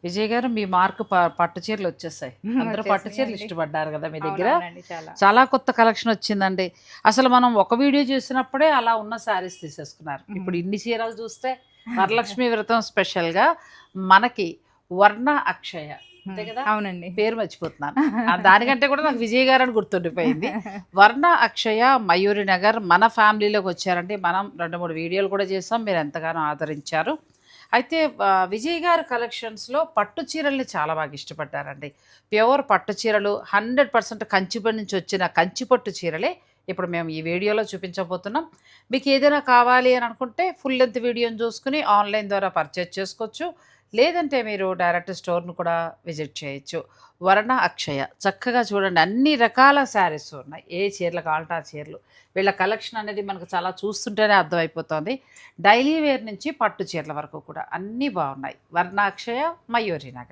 విజయ్ గారు మీ మార్క్ పట్టు చీరలు వచ్చేసాయి. అందరూ పట్టు చీరలు వచ్చేసినాయండి. ఇష్టపడ్డారు కదా మీ దగ్గర. అవునవునండి. చాలా. చాలా కొత్త కలెక్షన్ వచ్చిందండి. అసలు మనం ఒక వీడియో చూసినప్పుడే అలా ఉన్న శారీస్ తీసేసుకున్నారు. ఇప్పుడు ఇన్ని చీరలు చూస్తే వరలక్ష్మి వ్రతం స్పెషల్‌గా మనకి వర్ణ అక్షయ అంతే కదా! అవునండి. పేరు మర్చిపోతున్నాను. దానికంటే కూడా నాకు విజయ్ గారని గుర్తుండిపోయింది. వర్ణ అక్షయ మయూరి నగర్ మన ఫ్యామిలీలోకి వచ్చారండి. మనం 2, 3 వీడియోలు కూడా చేసాం. మీరు ఎంతగానో ఆదరించారు. అయితే విజయ్ గారి కలెక్షన్స్‌లో పట్టు చీరల్ని చాలా బాగా ఇష్టపడ్డారండి. ప్యూర్ పట్టు చీరలు 100% కంచిపట్టు నుంచి వచ్చిన కంచి పట్టు చీరలే ఇప్పుడు మేము ఈ వీడియోలో చూపించబోతున్నాం. మీకు ఏదైనా కావాలి అని అనుకుంటే ఫుల్ లెంత్ వీడియోని చూసుకుని ఆన్లైన్ ద్వారా పర్చేజ్ చేసుకోవచ్చు. లేదంటే మీరు డైరెక్ట్ స్టోర్‌ను కూడా విజిట్ చేయొచ్చు. వర్ణ అక్షయ చక్కగా చూడండి అన్ని రకాల శారీస్ ఉన్నాయి. ఏ చీరలు కావాలంటే ఆ చీరలు. వీళ్ళ కలెక్షన్ అనేది మనకు చాలా చూస్తుంటేనే అర్థమైపోతుంది. డైలీ వేర్ నుంచి పట్టు చీరల వరకు కూడా అన్నీ బాగున్నాయి. వర్ణ అక్షయ మయూరి నగర్.